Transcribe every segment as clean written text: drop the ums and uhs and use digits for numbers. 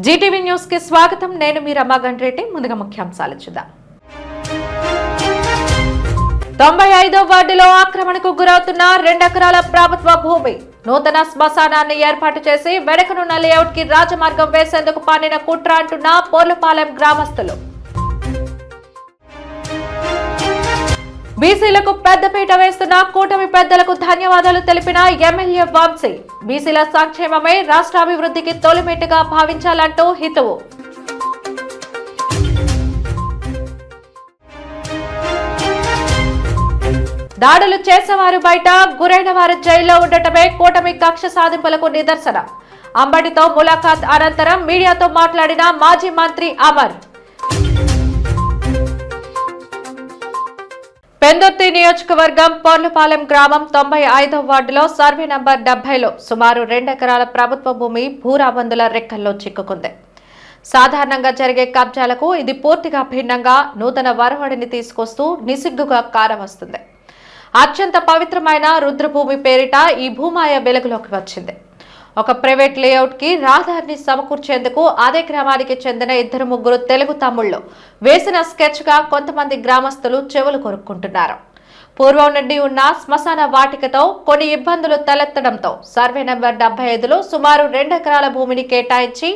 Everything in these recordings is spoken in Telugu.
జీటీవీ న్యూస్ కి స్వాగతం. నేను మీ రమాగండ్రెడ్డి. ముందుగా ముఖ్యాంశాలు చూద్దాం. 95వ వార్డులో ఆక్రమణకు గురవుతున్న 2 ఎకరాల ప్రభుత్వ భూమి. నూతన శ్మశానాన్ని ఏర్పాటు చేసి వెనకనున్న లేఅవుట్ కి రాజమార్గం వేసేందుకు పన్నిన కుట్ర అంటున్న పోర్లపాలెం గ్రామస్తులు. బీసీలకు పెద్దపీట వేస్తున్న కూటమి పెద్దలకు ధన్యవాదాలు తెలిపిన ఎమ్మెల్యే వంశీ. బీసీల సంక్షేమమే రాష్ట్రాభివృద్ధికి తొలిమెట్టుగా భావించాలంటూ హితవు. దాడులు చేసేవారు బయట, గురైన వారు జైల్లో ఉండటమే కూటమి కక్ష సాధింపులకు నిదర్శనం. అంబటితో ములాఖాత్ అనంతరం మీడియాతో మాట్లాడిన మాజీ మంత్రి అమర్. పెందుర్తి నియోజకవర్గం పోర్లపాలెం గ్రామం 95వ వార్డులో సర్వే నంబర్ 70లో సుమారు 2 ఎకరాల ప్రభుత్వ భూమి భూరాబందుల రెక్కల్లో చిక్కుకుంది. సాధారణంగా జరిగే కబ్జాలకు ఇది పూర్తిగా భిన్నంగా నూతన వరవడిని తీసుకొస్తూ నిసిగ్గుగా కారవస్తుంది. అత్యంత పవిత్రమైన రుద్రభూమి పేరిట ఈ భూమాయ వెలుగులోకి వచ్చింది. ఒక ప్రైవేట్ లేఅవుట్ కి రహదారిని సమకూర్చేందుకు అదే గ్రామానికి చెందిన 2-3 తెలుగు తమ్ముళ్లు వేసిన స్కెచ్ గా కొంతమంది గ్రామస్తులు చెవులు కొరుక్కుంటున్నారు. పూర్వం నుండి ఉన్న శ్మశాన వాటికతో కొన్ని ఇబ్బందులు తలెత్తడంతో సర్వే నెంబర్ 75లో సుమారు 2 ఎకరాల భూమిని కేటాయించి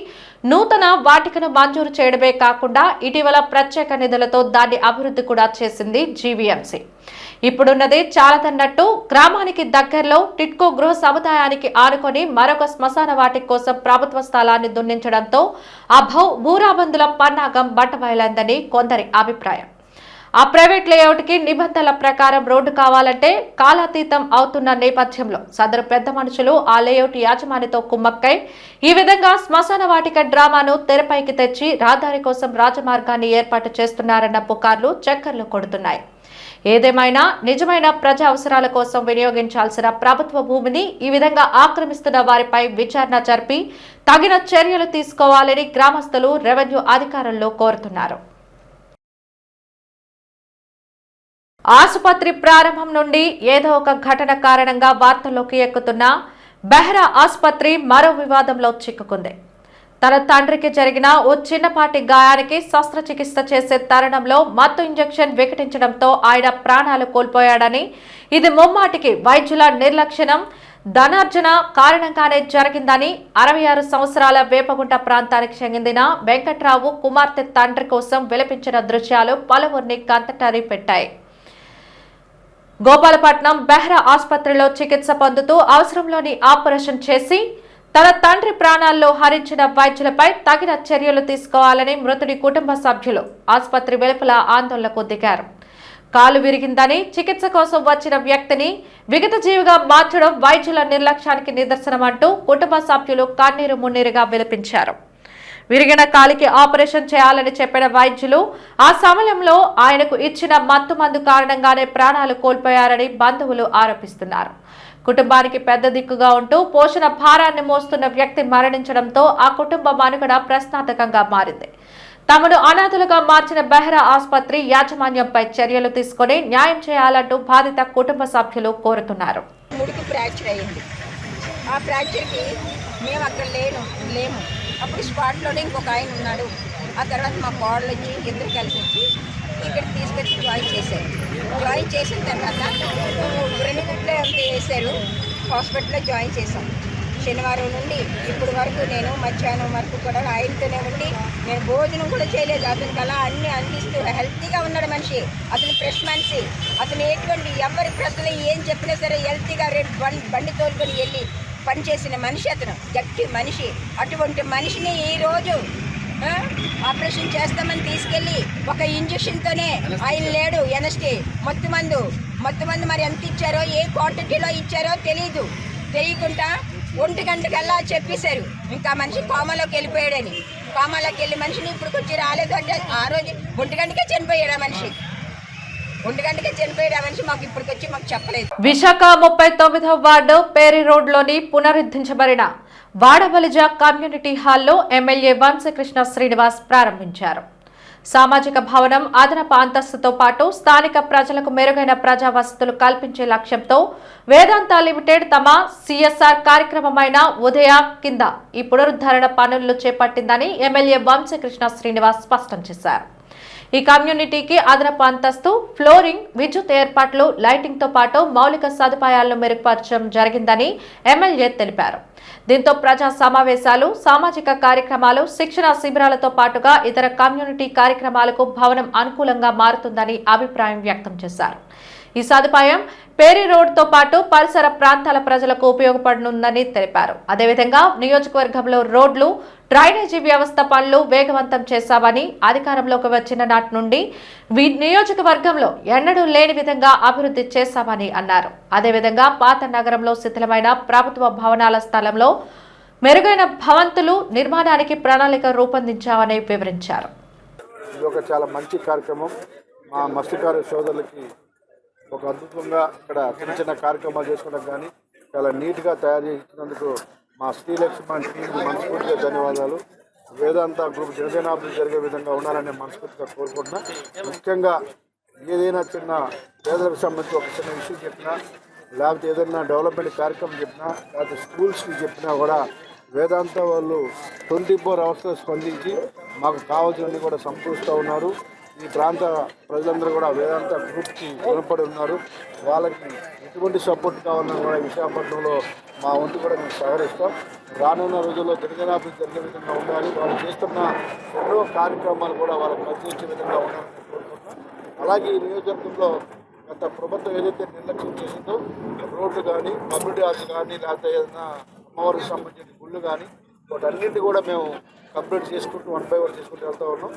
నూతన వాటికను మంజూరు చేయడమే కాకుండా ఇటీవల ప్రత్యేక నిధులతో దాన్ని అభివృద్ధి కూడా చేసింది జీవీఎంసీ. ఇప్పుడున్నది చాలదన్నట్టు గ్రామానికి దగ్గరలో టిట్కో గృహ సముదాయానికి ఆనుకొని మరొక శ్మశాన వాటిక కోసం ప్రభుత్వ స్థలాన్ని దున్నించడంతో ఆ భూరాబందుల పన్నాగం బట్టబయలైందని కొందరి అభిప్రాయం. ఆ ప్రైవేట్ లేఅవుట్ కి నిబంధనల ప్రకారం రోడ్డు కావాలంటే కాలాతీతం అవుతున్న నేపథ్యంలో సదరు పెద్ద మనుషులు ఆ లేఅవుట్ యాజమానితో కుమ్మక్కై ఈ విధంగా శ్మశాన వాటిక డ్రామాను తెరపైకి తెచ్చి రహదారి కోసం రాజమార్గాన్ని ఏర్పాటు చేస్తున్నారన్న పుకార్లు చక్కర్లు కొడుతున్నాయి. ఏదేమైనా నిజమైన ప్రజా అవసరాల కోసం వినియోగించాల్సిన ప్రభుత్వ భూమిని ఈ విధంగా ఆక్రమిస్తున్న వారిపై విచారణ జరిపి తగిన చర్యలు తీసుకోవాలని గ్రామస్తులు రెవెన్యూ అధికారుల్లో కోరుతున్నారు. ఆసుపత్రి ప్రారంభం నుండి ఏదో ఒక ఘటన కారణంగా వార్తల్లోకి ఎక్కుతున్న బెహ్రా ఆసుపత్రి మరో వివాదంలో చిక్కుకుంది. తన తండ్రికి జరిగిన ఓ చిన్నపాటి గాయానికి శస్త్రచికిత్స చేసే తరుణంలో మత్తు ఇంజెక్షన్ వికటించడంతో ఆయన ప్రాణాలు కోల్పోయాడని, ఇది ముమ్మాటికి వైద్యుల నిర్లక్ష్యం ధనార్జన కారణంగానే జరిగిందని 66 సంవత్సరాల వేపగుంట ప్రాంతానికి చెందిన వెంకట్రావు కుమార్తె తండ్రి కోసం విలపించిన దృశ్యాలు పలువురిని కంటతడి పెట్టాయి. గోపాలపట్నం బెహ్రా ఆసుపత్రిలో చికిత్స పొందుతూ అవసరంలోని ఆపరేషన్ చేసి తన తండ్రి ప్రాణాల్లో హరించిన వైద్యులపై తగిన చర్యలు తీసుకోవాలని మృతుడి కుటుంబ సభ్యులు ఆసుపత్రి వెలుపల ఆందోళనకు దిగారు. కాలు విరిగిందని చికిత్స కోసం వచ్చిన వ్యక్తిని విగతజీవిగా మార్చడం వైద్యుల నిర్లక్ష్యానికి నిదర్శనమంటూ కుటుంబ సభ్యులు కన్నీరు మున్నీరుగా విలపించారు. విరిగిన కాలికి ఆపరేషన్ చేయాలని చెప్పిన వైద్యులు ఆ సమయంలో ఆయనకు ఇచ్చిన మత్తు మందు కారణంగానే ప్రాణాలు కోల్పోయారని బంధువులు ఆరోపిస్తున్నారు. కుటుంబానికి పెద్ద దిక్కుగా ఉంటూ పోషణ భారాన్ని మోస్తున్న వ్యక్తి మరణించడంతో ఆ కుటుంబ మనుగడ ప్రశ్నార్థకంగా మారింది. తమను అనాథలుగా మార్చిన బెహ్రా ఆసుపత్రి యాజమాన్యంపై చర్యలు తీసుకుని న్యాయం చేయాలంటూ బాధిత కుటుంబ సభ్యులు కోరుతున్నారు. అప్పుడు స్పాట్లోనే ఇంకొక ఆయన ఉన్నాడు. ఆ తర్వాత మా కోడలు వచ్చి ఇద్దరు కలిసి వచ్చి ఇక్కడ తీసుకొచ్చి జాయిన్ చేశారు. జాయిన్ చేసిన తర్వాత 2 గుడ్లు వేశారు. హాస్పిటల్లో జాయిన్ చేశాం. శనివారం నుండి ఇప్పుడు వరకు నేను మధ్యాహ్నం వరకు కూడా ఆయనతోనే ఉండి నేను భోజనం కూడా చేయలేదు. అతనికి అలా అన్నీ అందిస్తూ హెల్తీగా ఉన్నాడు మనిషి. అతను ఫ్రెష్ మనిషి. అతను ఎటువంటి ఎవరి ప్రశ్నలు ఏం చెప్పినా సరే హెల్తీగా రేపు బండి తోలుకొని వెళ్ళి పనిచేసిన మనిషి. అతను గట్టి మనిషి. అటువంటి మనిషిని ఈరోజు ఆపరేషన్ చేస్తామని తీసుకెళ్ళి ఒక ఇంజక్షన్తోనే ఆయన లేడు. ఎనస్టీ మత్తు మందు మరి ఎంత ఇచ్చారో ఏ క్వాంటిటీలో ఇచ్చారో తెలియకుండా 1 గంటకల్లా చెప్పేశారు ఇంకా మనిషి కోమాలోకి వెళ్ళిపోయాడని. కోమాలోకి వెళ్ళి మనిషిని ఇప్పుడు వచ్చి రాలేదు అంటే ఆ రోజు 1 గంటకే చనిపోయాడు ఆ మనిషి. 1 గంటకే చనిపోయాడు ఆ మనిషి. మాకు ఇప్పటికొచ్చి మాకు చెప్పలేదు. విశాఖ 39వ వార్డు పేరి రోడ్లోని పునరుద్ధరించబడిన వాడబలిజ కమ్యూనిటీ హాల్లో ఎమ్మెల్యే వంశకృష్ణ శ్రీనివాస్ ప్రారంభించారు. సామాజిక భవనం అదనపు అంతస్తుతో పాటు స్థానిక ప్రజలకు మెరుగైన ప్రజా వసతులు కల్పించే లక్ష్యంతో వేదాంత లిమిటెడ్ తమ సిఎస్ఆర్ కార్యక్రమమైన ఉదయ కింద ఈ పునరుద్ధరణ పనులను చేపట్టిందని ఎమ్మెల్యే వంశీకృష్ణ శ్రీనివాస్ స్పష్టం చేశారు. ఈ కమ్యూనిటీకి అదనపు అంతస్తు, ఫ్లోరింగ్, విద్యుత్ ఏర్పాట్లు, లైటింగ్ తో పాటు మౌలిక సదుపాయాలను మెరుగుపరచడం జరిగిందని ఎమ్మెల్యే తెలిపారు. దీంతో ప్రజా సమావేశాలు, సామాజిక కార్యక్రమాలు, శిక్షణ శిబిరాలతో పాటుగా ఇతర కమ్యూనిటీ కార్యక్రమాలకు భవనం అనుకూలంగా మారుతుందని అభిప్రాయం వ్యక్తం చేశారు. ఈ సదుపాయం పేరీ రోడ్ తో పాటు పరిసర ప్రాంతాల ప్రజలకు ఉపయోగపడనుందని తెలిపారు. అదేవిధంగా నియోజకవర్గంలో రోడ్లు, డ్రైనేజీ వ్యవస్థ పనులు వేగవంతం చేశామని, అధికారంలోకి వచ్చిన నాటి నుండి నియోజకవర్గంలో ఎన్నడూ లేని విధంగా అభివృద్ధి చేశామని అన్నారు. అదేవిధంగా పాత నగరంలో శిథిలమైన ప్రభుత్వ భవనాల స్థలంలో మెరుగైన భవంతులు నిర్మాణానికి ప్రణాళిక రూపొందించామని వివరించారు. ఇది ఒక చాలా మంచి కార్యక్రమం. మా మత్స్యకార సోదరులకి ఒక అద్భుతంగా ఇక్కడ చిన్న చిన్న కార్యక్రమాలు చేసుకోవడం కానీ చాలా నీట్గా తయారు చేసినందుకు మా శ్రీలక్ష్మణ్ టీంకి మనస్ఫూర్తిగా ధన్యవాదాలు. వేదాంత గ్రూప్ జనజనాభివృద్ధి జరిగే విధంగా ఉండాలని మనస్ఫూర్తిగా కోరుకుంటున్నా. ముఖ్యంగా ఏదైనా చిన్న పేదలకు సంబంధించి ఒక చిన్న విషయం చెప్పినా, లేకపోతే ఏదైనా డెవలప్మెంట్ కార్యక్రమం చెప్పినా, లేకపోతే స్కూల్స్కి చెప్పినా కూడా వేదాంత వాళ్ళు 24 అవర్స్లో స్పందించి మాకు కావాల్సినవి కూడా సమకూరుస్తూ ఉన్నారు. ఈ ప్రాంత ప్రజలందరూ కూడా వేదాంత గ్రూప్కి రుణపడి ఉన్నారు. వాళ్ళకి ఎటువంటి సపోర్ట్ కావాలన్నా కూడా విశాఖపట్నంలో మా వంతు కూడా మేము సహకరిస్తాం. రానున్న రోజుల్లో గిరిజనాభివృద్ధి జరిగే విధంగా ఉండాలి. వాళ్ళు చేస్తున్న ఎన్నో కార్యక్రమాలు కూడా వాళ్ళకి కలిసి వచ్చే విధంగా ఉండాలని కోరుకుంటున్నాం. అలాగే ఈ నియోజకవర్గంలో గత ప్రభుత్వం ఏదైతే నిర్లక్ష్యం చేసిందో రోడ్లు కానీ, కమ్యూనిటీ హాల్స్ కానీ, లేకపోతే ఏదైనా అమ్మవారికి సంబంధించిన గుళ్ళు కానీ వాటన్నింటి కూడా మేము కంప్లీట్ చేసుకుంటూ 1 by 1 చేసుకుంటూ వెళ్తూ ఉన్నాం.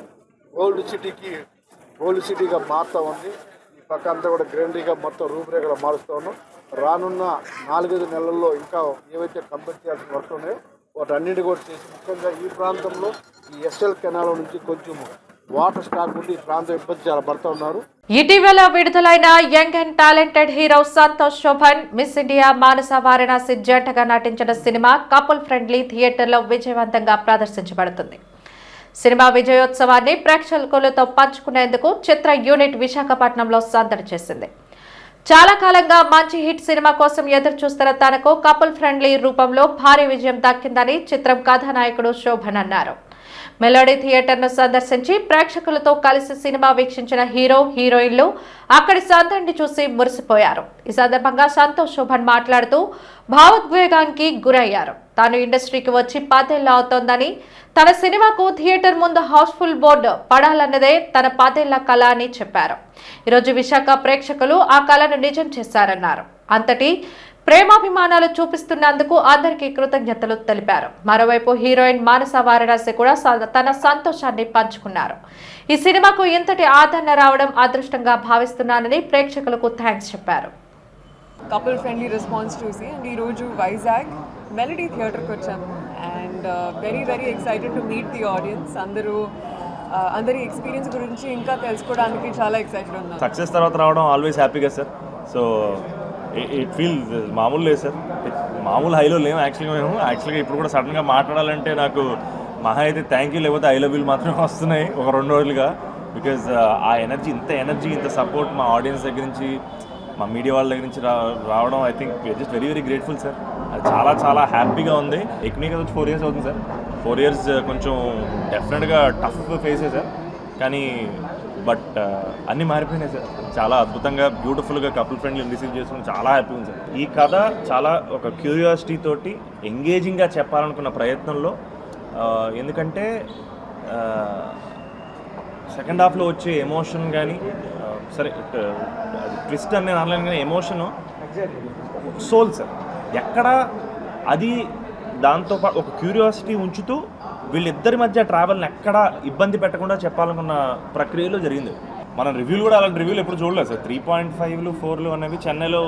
ఓల్డ్ సిటీగా మారుతూ ఉంది. ఈ పక్క అంతా కూడా గ్రీనరీగా మొత్తం రూపురేఖలు మారుస్తూ ఉన్నాం. రానున్న 4-5 నెలల్లో ఇంకా ఏవైతే కంప్లీట్ చేయాల్సిన వర్క్ ఉన్నాయో వాటన్నింటి కూడా చేసి, ముఖ్యంగా ఈ ప్రాంతంలో ఈ ఎస్ఎల్ కెనాల్ నుంచి కొంచెం వాటర్ స్టాక్ ఉండి ఈ ప్రాంతం ఇబ్బంది చాలా పడుతూ ఉన్నారు. ఇటీవల విడుదలైన young and talented hero Santosh Sobhan miss India Manasa Varanasi జంటగా నటించిన సినిమా కపుల్ ఫ్రెండ్లీ థియేటర్లో విజయవంతంగా ప్రదర్శించబడుతుంది. సినిమా విజయోత్సవాన్ని ప్రేక్షకులతో పంచుకునేందుకు చిత్ర యూనిట్ విశాఖపట్నంలో సందడి చేసింది. చాలా కాలంగా మంచి హిట్ సినిమా కోసం ఎదురు చూస్తున్న తనకు కపుల్ ఫ్రెండ్లీ రూపంలో భారీ విజయం దక్కిందని చిత్రం కథానాయకుడు శోభన్ అన్నారు. మెలోడీ థియేటర్ను సందర్శించి ప్రేక్షకులతో కలిసి సినిమా వీక్షించిన హీరో, హీరోయిన్లు అక్కడి సందడిని చూసి మురిసిపోయారు. ఈ సందర్భంగా సంతోష్ శోభన్ మాట్లాడుతూ భావోద్వేగానికి గురయ్యారు. తాను ఇండస్ట్రీకి వచ్చి 10 ఏళ్లు అవుతోందని, తన సినిమాకు థియేటర్ ముందు హౌస్ఫుల్ బోర్డు పడాలన్నదే తన 10 ఏళ్ల కళ అని చెప్పారు. ఈరోజు విశాఖ ప్రేక్షకులు ఆ కళను నిజం చేశారన్నారు. అంతటి ప్రేమాభిమానాలు చూపిస్తున్నందుకు అందరికీ కృతజ్ఞతలు తెలిపారు. మరోవైపు హీరోయిన్ మానస వారణాసి కూడా తన సంతోషాన్ని పంచుకున్నారు. ఈ సినిమాకు ఇంతటి ఆదరణ రావడం అదృష్టంగా భావిస్తున్నానని ప్రేక్షకులకు థ్యాంక్స్ చెప్పారు. కపుల్ ఫ్రెండ్లీ రెస్పాన్స్ చూసి అండ్ ఈరోజు వైజాగ్ మెలడీ థియేటర్కి వచ్చాము and very excited to meet the audience. అందరి ఎక్స్పీరియన్స్ గురించి ఇంకా తెలుసుకోవడానికి చాలా ఎక్సైటెడ్ ఉన్నాను. సక్సెస్ తర్వాత రావడం ఆల్వేస్ హ్యాపీగా సార్. సో ఇట్ ఫీల్స్ మామూలు లేదు సార్, మామూలు హైలో లేము. యాక్చువల్గా ఇప్పుడు కూడా సడన్గా మాట్లాడాలంటే నాకు మహా అయితే థ్యాంక్ యూ లేకపోతే ఐ లవ్ యూ మాత్రమే వస్తున్నాయి ఒక 2 రోజులుగా. బికాజ్ ఆ ఎనర్జీ, ఇంత సపోర్ట్ మా ఆడియన్స్ దగ్గర నుంచి, మా మీడియా వాళ్ళ దగ్గర నుంచి రావడం I think just very grateful sir. అది చాలా హ్యాపీగా ఉంది. ఎకనామిక్గా వచ్చి 4 years అవుతుంది సార్. 4 years కొంచెం డెఫినెట్గా టఫ్ ఫేసే సార్, కానీ బట్ అన్నీ మారిపోయినాయి సార్. చాలా అద్భుతంగా బ్యూటిఫుల్గా కపుల్ ఫ్రెండ్లీ రిసీవ్ చేసుకుని చాలా హ్యాపీ ఉంది సార్. ఈ కథ చాలా ఒక క్యూరియాసిటీ తోటి ఎంగేజింగ్గా చెప్పాలనుకున్న ప్రయత్నంలో, ఎందుకంటే సెకండ్ హాఫ్లో వచ్చే ఎమోషన్ కానీ, సరే ట్విస్ట్ అని నేను అనలేను కానీ ఎమోషను సోల్ సార్ ఎక్కడ అది, దాంతోపాటు ఒక క్యూరియాసిటీ ఉంచుతూ వీళ్ళిద్దరి మధ్య ట్రావెల్ని ఎక్కడ ఇబ్బంది పెట్టకుండా చెప్పాలనుకున్న ప్రక్రియలో జరిగింది. మనం రివ్యూలు కూడా అలాంటి రివ్యూలు ఎప్పుడు చూడలేదు సార్. 3.5లు 4లు అనేవి చెన్నైలో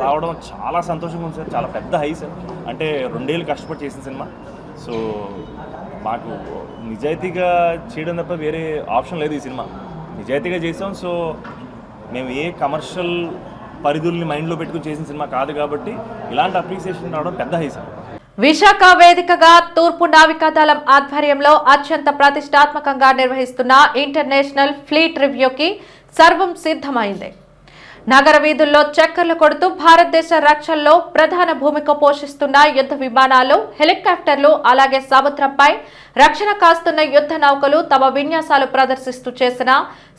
రావడం చాలా సంతోషంగా ఉంది సార్. చాలా పెద్ద హై సార్. అంటే 2 ఏళ్ళు కష్టపడి చేసిన సినిమా. సో మాకు నిజాయితీగా చేయడం తప్ప వేరే ఆప్షన్ లేదు. ఈ సినిమా నిజాయితీగా చేసాం. సో మేము ఏ కమర్షియల్ పరిధుల్ని మైండ్లో పెట్టుకుని చేసిన సినిమా కాదు కాబట్టి ఇలాంటి అప్రిసియేషన్ రావడం పెద్ద హై సార్. విశాఖ వేదికగా తూర్పు నావికాదళం ఆధ్వర్యంలో అత్యంత ప్రతిష్టాత్మకంగా నిర్వహిస్తున్న ఇంటర్నేషనల్ ఫ్లీట్ రివ్యూకి సర్వం సిద్ధమైంది. నగర వీధుల్లో చక్కర్లు కొడుతూ భారతదేశ రక్షణలో ప్రధాన భూమిక పోషిస్తున్న యుద్ధ విమానాలు, హెలికాప్టర్లు, అలాగే సముద్రంపై రక్షణ కాస్తున్న యుద్ధ నౌకలు తమ విన్యాసాలు ప్రదర్శిస్తూ చేసిన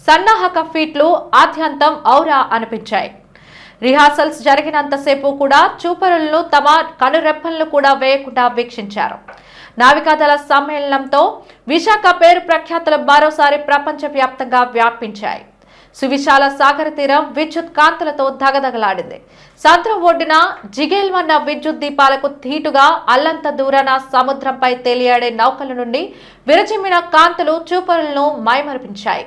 సన్నాహక ఫీట్లు ఆద్యంతం ఔరా అనిపించాయి. రిహార్సల్స్ జరిగినంతసేపు కూడా చూపరులను తమ కనురెప్పలను కూడా వేయకుండా వీక్షించారు. నావికాదళ సమ్మేళనంతో విశాఖ పేరు ప్రఖ్యాతులు మరోసారి ప్రపంచవ్యాప్తంగా వ్యాపించాయి. సువిశాల సాగర తీరం విద్యుత్ కాంతులతో దగదగలాడింది. సముద్రం ఒడ్డున జిగేల్మన్న విద్యుత్ దీపాలకు ధీటుగా అల్లంత దూరాన సముద్రంపై తేలియాడే నౌకల నుండి విరచిమ్మిన కాంతులు చూపరులను మైమరిపించాయి.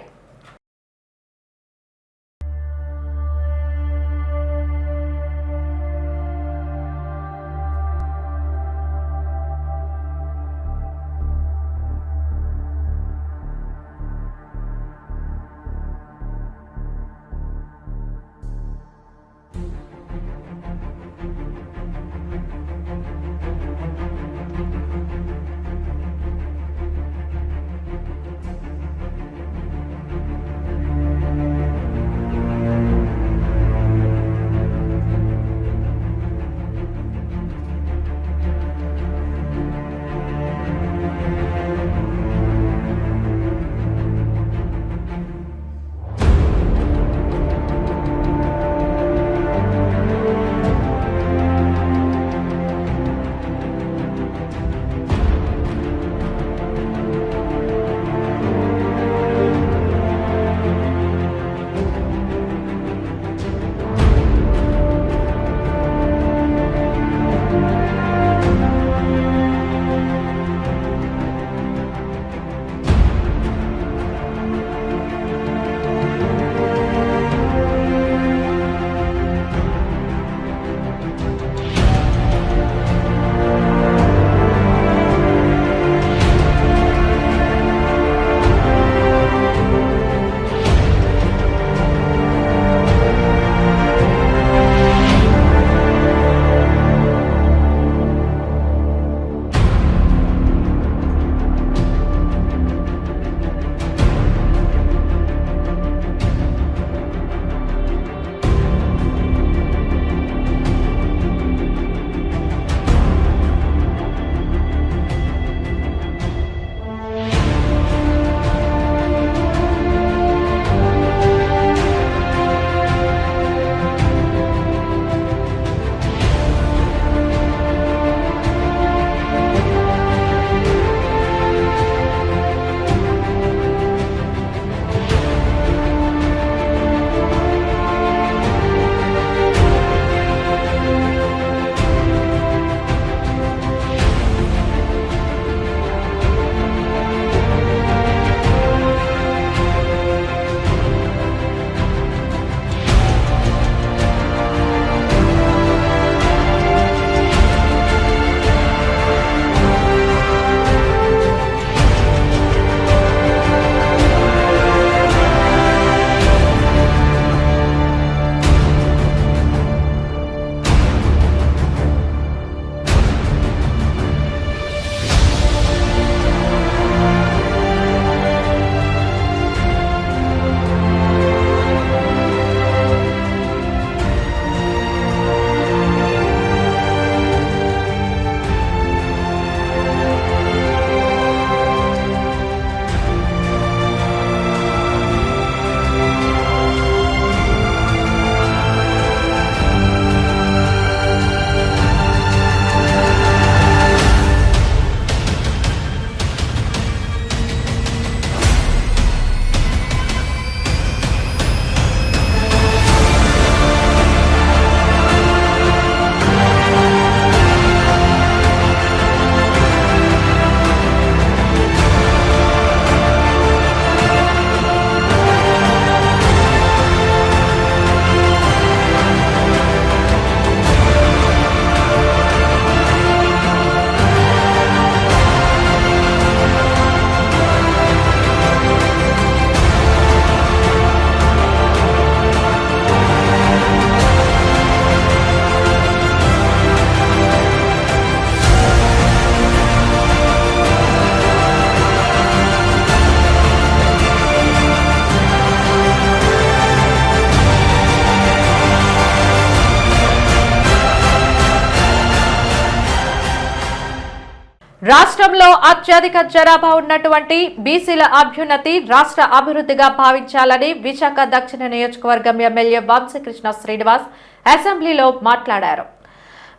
రాష్ట్రంలో అత్యధిక జనాభా ఉన్నటువంటి బీసీల అభ్యున్నతి రాష్ట్ర అభివృద్ధిగా భావించాలని విశాఖ దక్షిణ నియోజకవర్గం ఎమ్మెల్యే వంశీకృష్ణ శ్రీనివాస్ అసెంబ్లీలో మాట్లాడారు.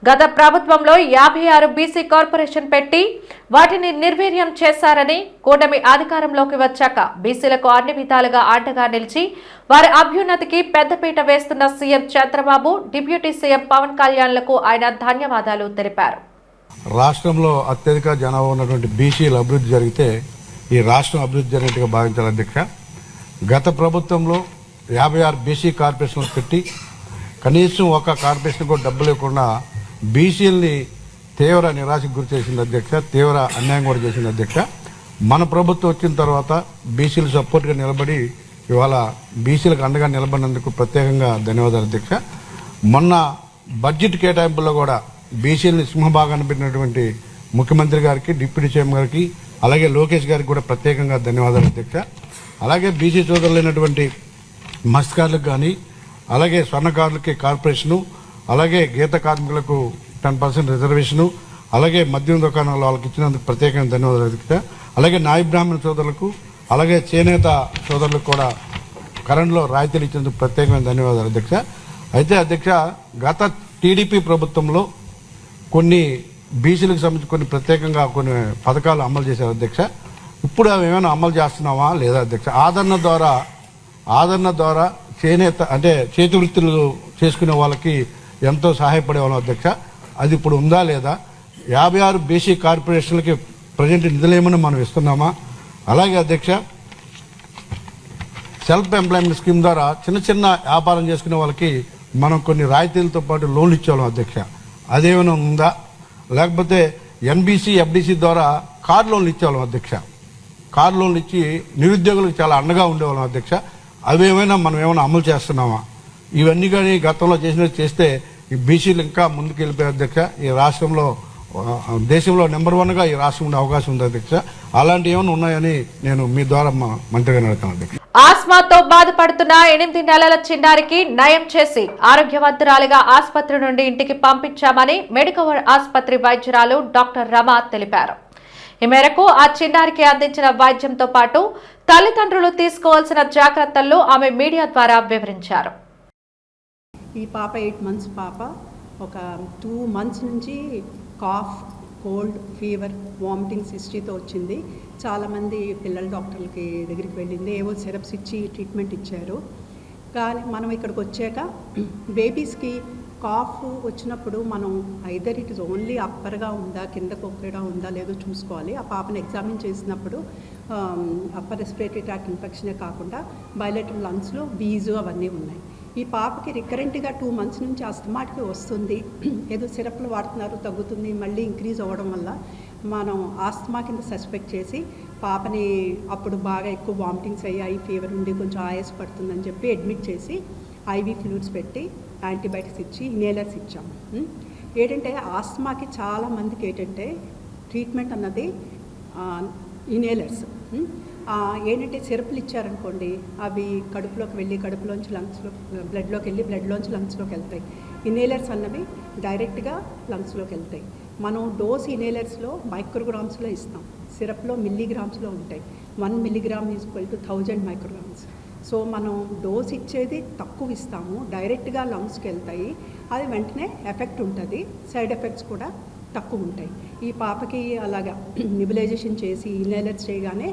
గత ప్రభుత్వంలో 56 బీసీ కార్పొరేషన్ పెట్టి వాటిని నిర్వీర్యం చేశారని, కూటమి అధికారంలోకి వచ్చాక బీసీలకు అన్ని విధాలుగా అండగా నిలిచి వారి అభ్యున్నతికి పెద్దపీట వేస్తున్న CM Chandrababu, deputy CM Pawan కళ్యాణ్లకు ఆయన ధన్యవాదాలు తెలిపారు. రాష్ట్రంలో అత్యధిక జనాభా ఉన్నటువంటి బీసీల అభివృద్ధి జరిగితే ఈ రాష్ట్రం అభివృద్ధి జరిగినట్టుగా భావించాలి అధ్యక్ష. గత ప్రభుత్వంలో 56 బీసీ కార్పొరేషన్లు పెట్టి కనీసం ఒక కార్పొరేషన్ కూడా డబ్బులు లేకుండా బీసీలని తీవ్ర నిరాశకు గురి చేసింది అధ్యక్ష, తీవ్ర అన్యాయం కూడా చేసింది అధ్యక్ష. మన ప్రభుత్వం వచ్చిన తర్వాత బీసీలు సపోర్ట్గా నిలబడి ఇవాళ బీసీలకు అండగా నిలబడినందుకు ప్రత్యేకంగా ధన్యవాదాలు అధ్యక్ష. మొన్న బడ్జెట్ కేటాయింపుల్లో కూడా బీసీలని సింహభాగాన్ని పెట్టినటువంటి ముఖ్యమంత్రి గారికి, డిప్యూటీ సీఎం గారికి, అలాగే లోకేష్ గారికి కూడా ప్రత్యేకంగా ధన్యవాదాలు అధ్యక్ష. అలాగే బీసీ సోదరులైనటువంటి మత్స్యకారులకు కానీ, అలాగే స్వర్ణకారులకి కార్పొరేషను, అలాగే గీత కార్మికులకు 10% రిజర్వేషను, అలాగే మద్యం దుకాణాలు వాళ్ళకి ఇచ్చినందుకు ప్రత్యేకంగా ధన్యవాదాలు అధ్యక్ష. అలాగే నాయ బ్రాహ్మణ సోదరులకు, అలాగే చేనేత సోదరులకు కూడా కరెంట్లో రాయితీలు ఇచ్చినందుకు ప్రత్యేకమైన ధన్యవాదాలు అధ్యక్ష. అయితే అధ్యక్ష, గత టీడీపీ ప్రభుత్వంలో కొన్ని బీసీలకు సంబంధించి కొన్ని ప్రత్యేకంగా కొన్ని పథకాలు అమలు చేశారు అధ్యక్ష. ఇప్పుడు అవి ఏమైనా అమలు చేస్తున్నావా లేదా అధ్యక్ష? ఆదరణ ద్వారా చేనేత అంటే చేతి వృత్తులు చేసుకునే వాళ్ళకి ఎంతో సహాయపడేవాళ్ళం అధ్యక్ష. అది ఇప్పుడు ఉందా లేదా? 56 బీసీ కార్పొరేషన్లకి ప్రజెంట్ నిధులేమని మనం ఇస్తున్నామా? అలాగే అధ్యక్ష, సెల్ఫ్ ఎంప్లాయ్మెంట్ స్కీమ్ ద్వారా చిన్న చిన్న వ్యాపారం చేసుకునే వాళ్ళకి మనం కొన్ని రాయితీలతో పాటు లోన్లు ఇచ్చేవాళ్ళం అధ్యక్ష. అదేమైనా ఉందా? లేకపోతే ఎన్బీసీ, ఎఫ్డీసీ ద్వారా కార్ లోన్లు ఇచ్చేవాళ్ళం అధ్యక్ష. కార్ లోన్లు ఇచ్చి నిరుద్యోగులకు చాలా అండగా ఉండేవాళ్ళం అధ్యక్ష. అవేమైనా మనం ఏమైనా అమలు చేస్తున్నామా? ఇవన్నీ కానీ గతంలో చేస్తే ఈ బీసీలు ఇంకా ముందుకు వెళ్ళిపోయే అధ్యక్ష. ఈ రాష్ట్రంలో దేశంలో నెంబర్ 1గా ఈ రాష్ట్రం ఉండే అవకాశం ఉంది అధ్యక్ష. అలాంటి ఏమైనా ఉన్నాయని నేను మీ ద్వారా మంత్రిగా అడుగుతాను అధ్యక్ష. ఆస్మాతో బాధపడుతున్న 8 నెలల చిన్నారికి నయం చేసి ఆరోగ్యవంతురాలిగా ఆసుపత్రి నుండి ఇంటికి పంపించామని మెడికవర్ ఆసుపత్రి వైద్యురాలు డాక్టర్ రమ తెలిపారు. ఈ మేరకు ఆ చిన్నారికి అందించిన వైద్యంతో పాటు తల్లిదండ్రులు తీసుకోవాల్సిన జాగ్రత్తలను ఆమె మీడియా ద్వారా వివరించారు. ఈ పాప 8 మంత్స్ పాప. ఒక 2 మంత్స్ నుంచి కాఫ్, కోల్డ్, ఫీవర్, వామిటింగ్స్ హిస్టరీతో వచ్చింది. చాలామంది పిల్లల డాక్టర్లకి దగ్గరికి వెళ్ళింది, ఏవో సిరప్స్ ఇచ్చి ట్రీట్మెంట్ ఇచ్చారు. కానీ మనం ఇక్కడికి వచ్చాక బేబీస్కి కాఫ్ వచ్చినప్పుడు మనం ఐదర్ ఇట్ ఇస్ ఓన్లీ అప్పర్గా ఉందా, కిందకు ఒక్కగా ఉందా లేదో చూసుకోవాలి. ఆ పాపను ఎగ్జామిన్ చేసినప్పుడు అప్పర్ రెస్పిరేటరీ ట్రాక్ట్ ఇన్ఫెక్షనే కాకుండా బయలేటరల్ లంగ్స్లో వీజు అవన్నీ ఉన్నాయి. ఈ పాపకి రికరెంట్గా 2 మంత్స్ నుంచి అస్తమాటికి వస్తుంది. ఏదో సిరప్లు వాడుతున్నారు, తగ్గుతుంది, మళ్ళీ ఇంక్రీజ్ అవ్వడం వల్ల మనం ఆస్తమా కింద సస్పెక్ట్ చేసి పాపని అప్పుడు బాగా ఎక్కువ వామిటింగ్స్ అయ్యాయి, ఫీవర్ ఉండి కొంచెం ఆయాస పడుతుందని చెప్పి అడ్మిట్ చేసి ఐవీ ఫ్లూయిడ్స్ పెట్టి యాంటీబయాటిక్స్ ఇచ్చి ఇన్హేలర్స్ ఇచ్చాము. ఏంటంటే ఆస్తమాకి చాలామందికి ఏంటంటే ట్రీట్మెంట్ అన్నది ఇన్హేలర్స్. ఏంటంటే సిరప్లు ఇచ్చారనుకోండి, అవి కడుపులోకి వెళ్ళి కడుపులోంచి లంగ్స్లో, బ్లడ్లోకి వెళ్ళి బ్లడ్లోంచి లంగ్స్లోకి వెళ్తాయి. ఇన్హేలర్స్ అన్నవి డైరెక్ట్గా లంగ్స్లోకి వెళ్తాయి. మనం డోస్ ఇన్హేలర్స్లో మైక్రోగ్రామ్స్లో ఇస్తాం, సిరప్లో మిల్లీగ్రామ్స్లో ఉంటాయి. 1 milligram is equal to 1000 micrograms. So మనం డోస్ ఇచ్చేది తక్కువ ఇస్తాము, డైరెక్ట్గా లంగ్స్కి వెళ్తాయి. అది వెంటనే ఎఫెక్ట్ ఉంటుంది, సైడ్ ఎఫెక్ట్స్ కూడా తక్కువ ఉంటాయి. ఈ పాపకి అలాగా నిబులైజేషన్ చేసి ఇన్హేలర్స్ చేయగానే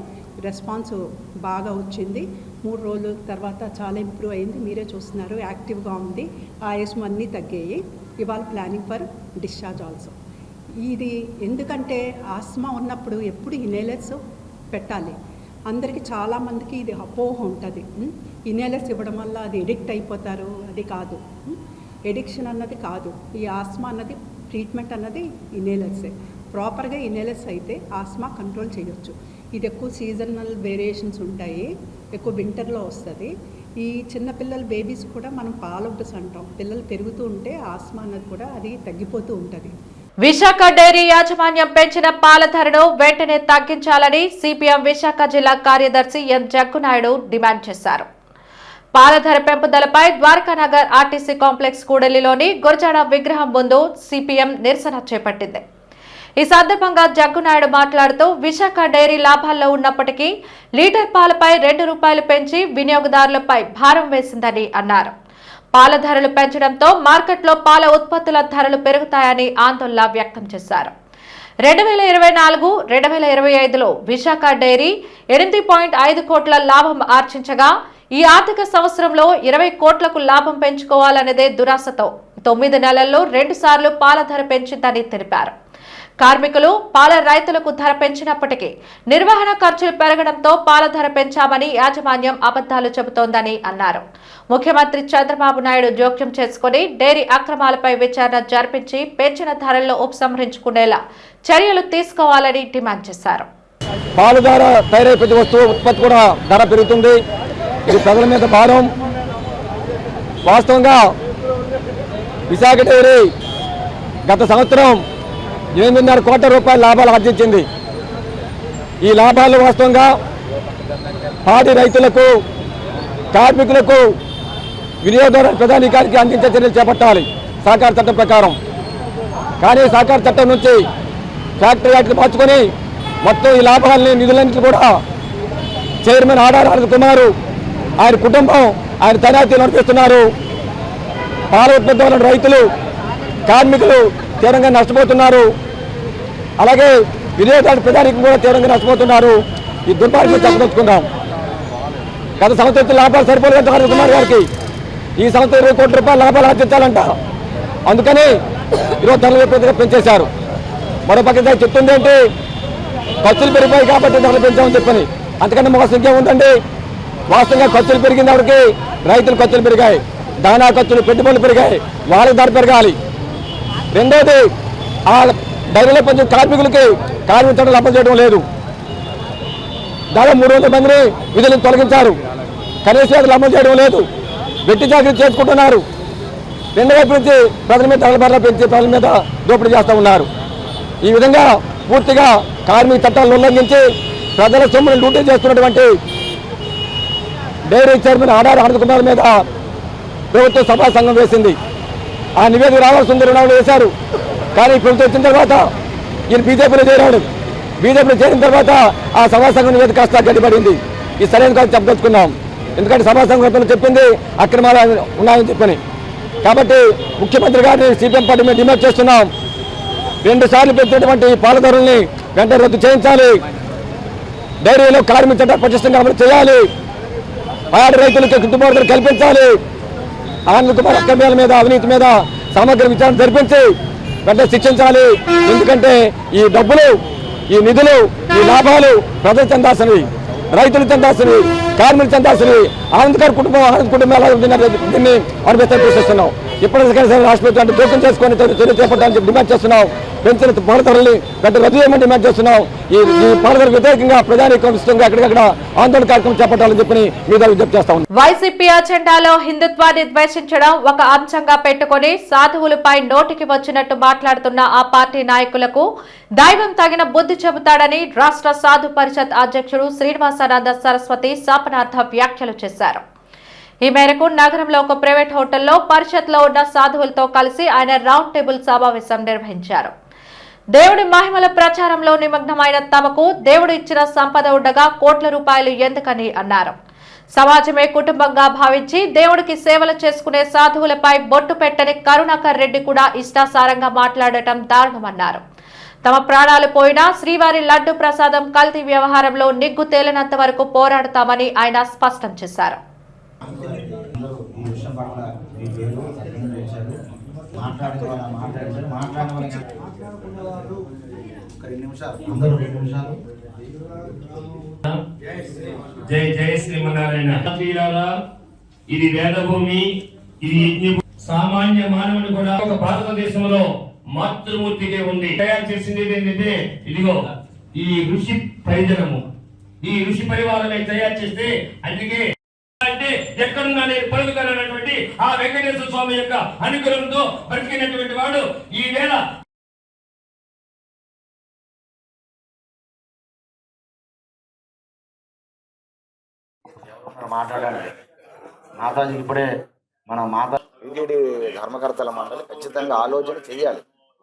రెస్పాన్స్ బాగా వచ్చింది. 3 రోజుల తర్వాత చాలా ఇంప్రూవ్ అయింది, మీరే చూస్తున్నారు, యాక్టివ్గా ఉంది, ఆయాసం అన్నీ తగ్గాయి. ఇవాళ ప్లానింగ్ ఫర్ డిశ్చార్జ్ ఆల్సో. ఇది ఎందుకంటే ఆస్మా ఉన్నప్పుడు ఎప్పుడు ఇన్హేలర్స్ పెట్టాలి. అందరికీ చాలామందికి ఇది అపోహ ఉంటుంది, ఇన్హేలర్స్ ఇవ్వడం వల్ల అది ఎడిక్ట్ అయిపోతారు. అది కాదు, ఎడిక్షన్ అన్నది కాదు. ఈ ఆస్మా అన్నది ట్రీట్మెంట్ అన్నది ఇన్హేలర్సే. ప్రాపర్గా ఇన్హేలర్స్ అయితే ఆస్మా కంట్రోల్ చేయొచ్చు. ఇది ఎక్కువ సీజనల్ వేరియేషన్స్ ఉంటాయి, ఎక్కువ వింటర్లో వస్తుంది. ఈ చిన్నపిల్లల బేబీస్ కూడా మనం పాలౌటస్ అంటాం, పిల్లలు పెరుగుతూ ఉంటే ఆస్మా అన్నది కూడా అది తగ్గిపోతూ ఉంటుంది. విశాఖ డైరీ యాజమాన్యం పెంచిన పాల ధరను వెంటనే తగ్గించాలని సిపిఎం విశాఖ జిల్లా కార్యదర్శి ఎం జగ్గునాయుడు డిమాండ్ చేశారు. పాల ధర పెంపుదలపై ద్వారకానగర్ ఆర్టీసీ కాంప్లెక్స్ కూడలిలోని గురజాడ విగ్రహం ముందు సిపిఎం నిరసన చేపట్టింది. ఈ సందర్భంగా జగ్గునాయుడు మాట్లాడుతూ విశాఖ డైరీ లాభాల్లో ఉన్నప్పటికీ లీటర్ పాలపై ₹2 పెంచి వినియోగదారులపై భారం వేసిందని అన్నారు. పాల ధరలు పెంచడంతో మార్కెట్లో పాల ఉత్పత్తుల ధరలు పెరుగుతాయని ఆందోళన వ్యక్తం చేశారు. 2024-2025లో విశాఖ డైరీ 8.5 కోట్ల లాభం ఆర్జించగా ఈ ఆర్థిక సంవత్సరంలో 20 కోట్లకు లాభం పెంచుకోవాలనేదే దురాశతో 9 నెలల్లో 2 సార్లు పాల ధర పెంచిందని తెలిపారు. కార్మికులు పాల రైతులకు ధర పెంచినప్పటికీ నిర్వహణ ఖర్చులు పెరగడంతో పాల ధర పెంచామని యాజమాన్యం అబద్దాలు చెబుతోందని అన్నారు. ముఖ్యమంత్రి చంద్రబాబు నాయుడు జోక్యం చేసుకుని డైరీ అక్రమాలపై విచారణ జరిపించి పెంచిన ధరల్లో ఉపసంహరించుకునేలా చర్యలు తీసుకోవాలని డిమాండ్ చేశారు. పాలు ద్వారా తయారై ప్రతి వస్తువు ఉత్పత్తి కూడా ధర పెరుగుతుంది. ఇది ప్రజల మీద భారం. వాస్తవంగా విశాఖ డైరీ గత సంవత్సరం 8.5 కోట్ల రూపాయల లాభాలు ఆర్జించింది. ఈ లాభాలు వాస్తవంగా పాడి రైతులకు, కార్మికులకు, వినియోగదారుల ప్రధానికానికి అందించే చర్యలు చేపట్టాలి సహకార చట్టం ప్రకారం. కానీ సహకార చట్టం నుంచి ఫ్యాక్టరీ యాక్ట్లు మార్చుకొని మొత్తం ఈ లాభాలని నిధులన్నింటినీ కూడా చైర్మన్ ఆడారి ఆనంద్ కుమార్, ఆయన కుటుంబం, ఆయన తనాతి నడిపిస్తున్నారు. పాల ఉత్పత్తుల రైతులు, కార్మికులు తీవ్రంగా నష్టపోతున్నారు. అలాగే వినియోగదారుల ప్రధానికి కూడా తీవ్రంగా నష్టపోతున్నారు. ఈ దుర్మార్గం చెప్పదలుచుకున్నాం. గత సంవత్సరం లాభాలు సరిపోలేదు ఆనంద్ కుమార్ గారికి. ఈ సంవత్సరం 20 కోట్ల రూపాయల లాభాలు ఆర్జించాలంట. అందుకని ఈరోజు ధరలు విపరీతంగా పెంచేశారు. మరో పక్కన చెప్తుంది ఏంటి, ఖర్చులు పెరిగిపోయి కాబట్టి ధరలు పెంచామని చెప్పని. అంతకంటే మోసం ఇంకేముందండి? వాస్తవంగా ఖర్చులు పెరిగిన వారికి రైతుల ఖర్చులు పెరిగాయి, దానా ఖర్చులు, పెట్టుబడులు పెరిగాయి, వాళ్ళకి ధర పెరగాలి. రెండోది, ఆ డైరీలో పనిచే కార్మికులకి కార్మిక చట్టాలు అమలు చేయడం లేదు. దాదాపు 300 మందిని విధులను తొలగించారు. కనీస వేతనాలు అమలు చేయడం లేదు. వెట్టి చాకరీ చేసుకుంటున్నారు. రెండు వైపు నుంచి ప్రజల మీద ధరల బర్ర పెంచి ప్రజల మీద దోపిడీ చేస్తూ ఉన్నారు. ఈ విధంగా పూర్తిగా కార్మిక చట్టాలను ఉల్లంఘించి ప్రజల సొమ్మును లూటీ చేస్తున్నటువంటి డైరీ చైర్మన్ ఆడారి ఆనంద్ కుమార్ మీద ప్రభుత్వం సభా సంఘం వేసింది. ఆ నివేదిక రావాల్సి ఉంది, 2 నెలలు వేశారు. కానీ ప్రభుత్వం వచ్చిన తర్వాత ఈయన బీజేపీలో చేరాడు. బీజేపీలో చేరిన తర్వాత ఆ సభా సంఘం నివేదిక కాస్త గడ్డిపడింది. ఈ సరైన కాదు చెప్పదలుచుకున్నాం. ఎందుకంటే సభా సంఘం చెప్పింది అక్రమాలు ఉన్నాయని చెప్పని. కాబట్టి ముఖ్యమంత్రి గారిని సిపిఎం పార్టీ మేము డిమాండ్ చేస్తున్నాం. 2 సార్లు పెంచినటువంటి పాల ధరల్ని వెంటనే రద్దు చేయించాలి. డైరీలో కార్మిక చట్టాలు పటిష్టంగా అమలు చేయాలి. పాడి రైతులకు గిట్టుబాటు ధర కల్పించాలి. ఆనంద్ కుమార్ అక్రమాల మీద, అవినీతి మీద సమగ్ర విచారణ జరిపించి వెంటనే శిక్షించాలి. ఎందుకంటే ఈ డబ్బులు, ఈ నిధులు, ఈ లాభాలు ప్రజలు చెందాల్సినవి, రైతులు చెందాల్సినవి, కార్మికులు చెందాల్సినవి. ఆనంద్ కుటుంబం ఎలా దీన్ని అనుభవిస్తాను చూస్తున్నాం. ఇప్పటికైనా రాష్ట్ర ప్రభుత్వం జోక్యం చేసుకొని చర్య చేపట్టాలని డిమాండ్ చేస్తున్నాం. పెంచిన పాల ధరల్ని వెంటనే రద్దు చేయమని డిమాండ్ చేస్తున్నాం. ఈ పాల ధరలకు వ్యతిరేకంగా ప్రజానీకం ఎక్కడికక్కడ ఆందోళన కార్యక్రమం చేపట్టాలని చెప్పి మీద విజ్ఞప్తి చేస్తా ఉన్నాం. వైసీపీ అజెండాలో హిందుత్వాన్ని ద్వేషించడం ఒక అంశంగా పెట్టుకుని సాధువులపై నోటికి వచ్చినట్టు మాట్లాడుతున్న ఆ పార్టీ నాయకులకు దైవం తగిన బుద్ధి చెబుతాడని రాష్ట్ర సాధు పరిషత్ అధ్యక్షుడు శ్రీనివాసానంద సరస్వతి శాపనార్థ వ్యాఖ్యలు చేశారు. ఈ మేరకు నగరంలో ఒక ప్రైవేట్ హోటల్లో పరిషత్లో ఉన్న సాధువులతో కలిసి ఆయన రౌండ్ టేబుల్ సమావేశం నిర్వహించారు. దేవుడి మహిమల ప్రచారంలో నిమగ్నమైన తమకు దేవుడు ఇచ్చిన సంపద ఉండగా కోట్ల రూపాయలు ఎందుకని అన్నారు. సమాజమే కుటుంబంగా భావించి దేవుడికి సేవలు చేసుకునే సాధువులపై బొట్టు పెట్టని కరుణాకర్ రెడ్డి కూడా ఇష్టాసారంగా మాట్లాడటం దారుణమన్నారు. తమ ప్రాణాలు పోయినా శ్రీవారి లడ్డు ప్రసాదం కల్తీ వ్యవహారంలో నిగ్గు తేలినంత వరకు పోరాడతామని ఆయన స్పష్టం చేశారు. జై జయ శ్రీమన్నారాయణ. ఇది వేదభూమి, ఇది సామాన్య మానవుని కూడా ఒక భారతదేశంలో మాతృమూర్తికే ఉంది. తయారు చేసింది ఏంటంటే ఇదిగో ఈ ఋషి పరిజనము, ఈ ఋషి పరివారాన్ని తయారు చేస్తే అందుకే అంటే ఎక్కడున్నా నేను పలుకుతానన్నటువంటి ఆ వెంకటేశ్వర స్వామి యొక్క అనుగ్రహంతో బ్రతికినటువంటి వాడు ఈ వేళ మాట్లాడండి. మాతాజీ ఇప్పుడే మన మాతా టీటీడీ ధర్మకర్తల మండలి ఖచ్చితంగా ఆలోచన చేయాలి.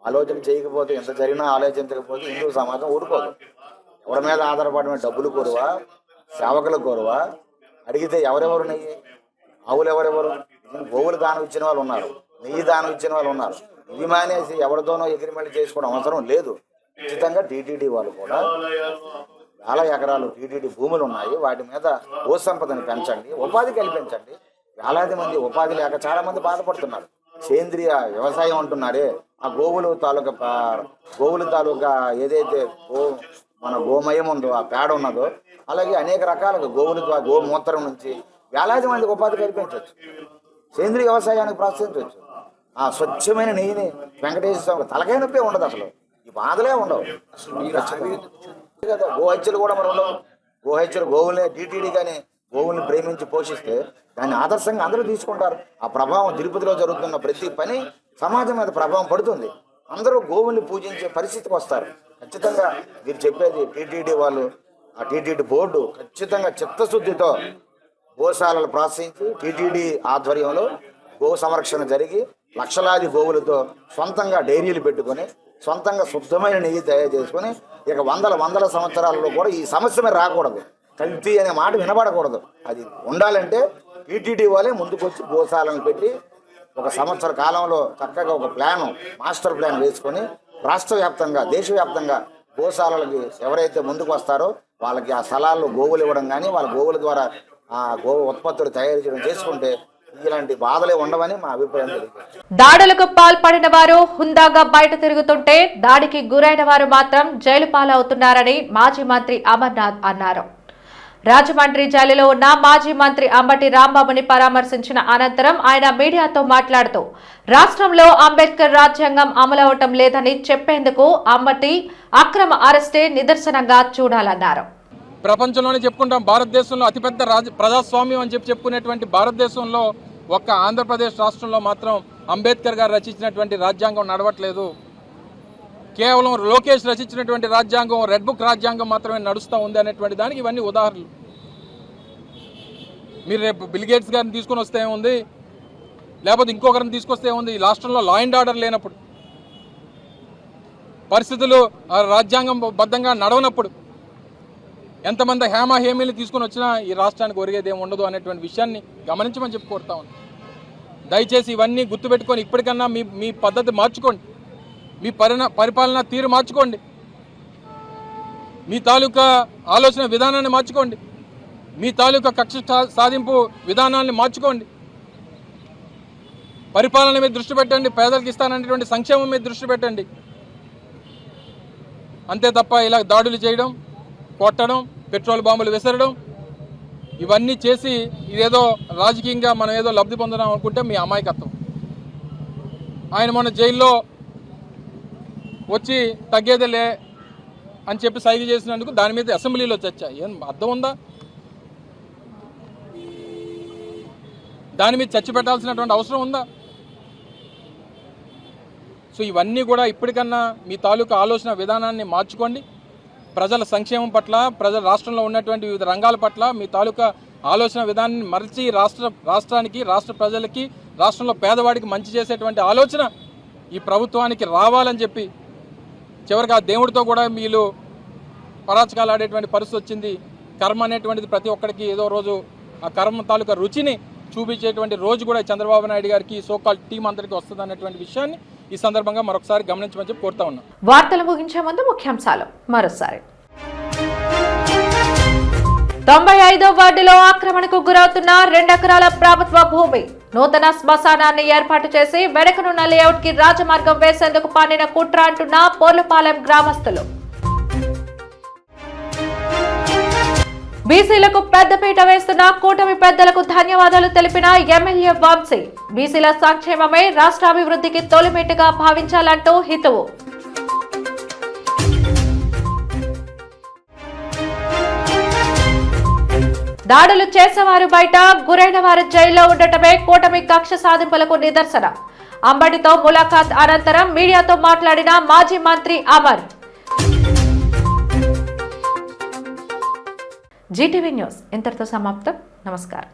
ఆలోచన చేయకపోతే, ఎంత జరిగినా ఆలోచించకపోతే హిందూ సమాజం ఊరుకోదు. ఎవరి మీద ఆధారపడమే, డబ్బులు కోరువా, సేవకులు కోరువా, అడిగితే ఎవరెవరు నెయ్యి, ఆవులు ఎవరెవరు, గోవులు దానం ఇచ్చిన వాళ్ళు ఉన్నారు, నెయ్యి దానం ఇచ్చిన వాళ్ళు ఉన్నారు. ఇవి మానేసి ఎవరితోనో ఎగిరిమెళ్ళి చేసుకోవడం అవసరం లేదు. ఖచ్చితంగా టీటీడీ వాళ్ళు కూడా చాలా ఎకరాలు టీటీడీ భూములు ఉన్నాయి, వాటి మీద భూ సంపదని పెంచండి, ఉపాధి కల్పించండి. వేలాది మంది ఉపాధి లేక చాలా మంది బాధపడుతున్నారు. సేంద్రియ వ్యవసాయం అంటున్నారే, ఆ గోవులు తాలూకా ఏదైతే మన గోమయం ఉందో, ఆ పేడ ఉన్నదో, అలాగే అనేక రకాలుగా గోమూత్రం నుంచి వేలాది మందికి ఉపాధి కల్పించవచ్చు. సేంద్రియ వ్యవసాయానికి ప్రోత్సహించవచ్చు. ఆ స్వచ్ఛమైన నెయ్యిని వెంకటేశ్వర స్వామి తలకాయ నొప్పి ఉండదు, అసలు ఈ బాధలే ఉండవు కదా. గోహత్యలు కూడా మరి ఉండవు. గోహత్యలు గోవులే టీటీడీ కానీ గోవుల్ని ప్రేమించి పోషిస్తే దాన్ని ఆదర్శంగా అందరూ తీసుకుంటారు. ఆ ప్రభావం తిరుపతిలో జరుగుతున్న ప్రతి పని సమాజం మీద ప్రభావం పడుతుంది. అందరూ గోవుల్ని పూజించే పరిస్థితికి వస్తారు. ఖచ్చితంగా మీరు చెప్పేది టీటీడీ వాళ్ళు, ఆ టీటీడీ బోర్డు ఖచ్చితంగా చిత్తశుద్ధితో గోశాలలు ప్రోత్సహించి టీటీడీ ఆధ్వర్యంలో గో సంరక్షణ జరిగి లక్షలాది గోవులతో సొంతంగా డైరీలు పెట్టుకొని సొంతంగా శుద్ధమైన నెయ్యి తయారు చేసుకొని ఇక వందల సంవత్సరాలలో కూడా ఈ సమస్య మీద రాకూడదు, కల్తీ అనే మాట వినబడకూడదు. అది ఉండాలంటే టీటీడీ వాళ్ళే ముందుకొచ్చి గోశాలను పెట్టి ఒక సంవత్సర కాలంలో చక్కగా ఒక మాస్టర్ ప్లాన్ వేసుకొని రాష్ట్ర వ్యాప్తంగా దేశవ్యాప్తంగా గోశాలలకి ఎవరైతే ముందుకు వస్తారో వాళ్ళకి ఆ స్థలాల్లో గోవులు ఇవ్వడం కానీ వాళ్ళ గోవుల ద్వారా ఆ గో ఉత్పత్తులు తయారు చేయడం చేసుకుంటే ఇలాంటి బాధలే ఉండవని మా అభిప్రాయం. దాడులకు పాల్పడిన వారు హుందాగా బయట తిరుగుతుంటే దాడికి గురైన వారు మాత్రం జైలు పాలవుతున్నారని మాజీ మంత్రి అమర్నాథ్ అన్నారు. రాజమండ్రి జైలులో ఉన్న మాజీ మంత్రి అంబటి రాంబాబుని పరామర్శించిన అనంతరం ఆయన మీడియాతో మాట్లాడుతూ రాష్ట్రంలో అంబేద్కర్ రాజ్యాంగం అమలవటం లేదని చెప్పేందుకు అంబటి అక్రమ అరెస్టే నిదర్శనంగా చూడాలన్నారు. ప్రపంచంలోనే చెప్పుకుంటాం, భారతదేశంలో అతిపెద్ద ప్రజాస్వామ్యం అని చెప్పుకునేటువంటి భారతదేశంలో ఒక్క ఆంధ్రప్రదేశ్ రాష్ట్రంలో మాత్రం అంబేద్కర్ గారు రచించినటువంటి రాజ్యాంగం నడవట్లేదు. కేవలం లోకేష్ రచించినటువంటి రాజ్యాంగం, రెడ్ బుక్ రాజ్యాంగం మాత్రమే నడుస్తూ ఉంది అనేటువంటి దానికి ఇవన్నీ ఉదాహరణలు. మీరు రేపు బిల్ గేట్స్ గారిని తీసుకొని వస్తే ఏముంది, లేకపోతే ఇంకొకరిని తీసుకొస్తే ఏముంది? ఈ రాష్ట్రంలో లా అండ్ ఆర్డర్ లేనప్పుడు, పరిస్థితులు రాజ్యాంగం బద్ధంగా నడవనప్పుడు ఎంతమంది హేమీలు తీసుకొని వచ్చినా ఈ రాష్ట్రానికి ఒరిగేది ఏమి ఉండదు అనేటువంటి విషయాన్ని గమనించమని చెప్పి కోరుతా ఉన్నాను. దయచేసి ఇవన్నీ గుర్తుపెట్టుకొని ఇప్పటికన్నా మీ పద్ధతి మార్చుకోండి, మీ పరిపాలన తీరు మార్చుకోండి, మీ తాలూకా ఆలోచన విధానాన్ని మార్చుకోండి, మీ తాలూకా కక్ష సాధింపు విధానాన్ని మార్చుకోండి. పరిపాలన మీద దృష్టి పెట్టండి, పేదలకు ఇస్తాననేటువంటి సంక్షేమం మీద దృష్టి పెట్టండి. అంతే తప్ప ఇలా దాడులు చేయడం, కొట్టడం, పెట్రోల్ బాంబులు విసరడం, ఇవన్నీ చేసి ఇదేదో రాజకీయంగా మనం ఏదో లబ్ధి పొందడం అనుకుంటే మీ అమాయకత్వం. ఆయన మొన్న జైల్లో వచ్చి తగ్గేదేలే అని చెప్పి సైగ చేసినందుకు దాని మీద అసెంబ్లీలో చర్చ. ఏం అర్థం ఉందా? దాని మీద చర్చ పెట్టాల్సినటువంటి అవసరం ఉందా? సో ఇవన్నీ కూడా ఇప్పటికన్నా మీ తాలూకా ఆలోచన విధానాన్ని మార్చుకోండి. ప్రజల సంక్షేమం పట్ల, రాష్ట్రంలో ఉన్నటువంటి వివిధ రంగాల పట్ల మీ తాలూకా ఆలోచన విధానాన్ని మరచి రాష్ట్రానికి, రాష్ట్ర ప్రజలకి, రాష్ట్రంలో పేదవాడికి మంచి చేసేటువంటి ఆలోచన ఈ ప్రభుత్వానికి రావాలని చెప్పి చివరికి ఆ దేవుడితో కూడా వీళ్ళు పరాచకాలు ఆడేటువంటి పరిస్థితి వచ్చింది. కర్మ అనేటువంటిది ప్రతి ఒక్కరికి ఏదో రోజు ఆ కర్మ తాలూకా రుచిని చూపించేటువంటి రోజు కూడా చంద్రబాబు నాయుడు గారికి, సోకాల్ టీం అందరికీ వస్తుంది అన్నటువంటి విషయాన్ని ఈ సందర్భంగా మరొకసారి గమనించమని చెప్పి కోరుతా ఉన్నాం. వార్తలు ముగించే ముందు ముఖ్యాంశాలు మరోసారి. 95వ వార్డులో ఆక్రమణకు గురవుతున్న 2 ఎకరాల ప్రభుత్వ భూమి, నూతన శ్మశానాన్ని ఏర్పాటు చేసి వెనకనున్న లేఅవుట్ కి రాజమార్గం వేసేందుకు పన్నిన కుట్ర అంటున్న పోర్లపాలెం గ్రామస్తులు. బీసీలకు పెద్దపీట వేస్తున్న కూటమి పెద్దలకు ధన్యవాదాలు తెలిపిన ఎమ్మెల్యే వంశీ, బీసీల సంక్షేమమే రాష్ట్రాభివృద్ధికి తొలిమెట్టుగా భావించాలంటూ హితవు. దాడులు చేసేవారు బయట, గురైన వారు జైల్లో ఉండటమే కూటమి కక్ష సాధింపులకు నిదర్శనం. అంబటితో ములాఖాత్ అనంతరం మీడియాతో మాట్లాడిన మాజీ మంత్రి అమర్. జీటీవీ న్యూస్ ఇంతటితో సమాప్తం. నమస్కారం.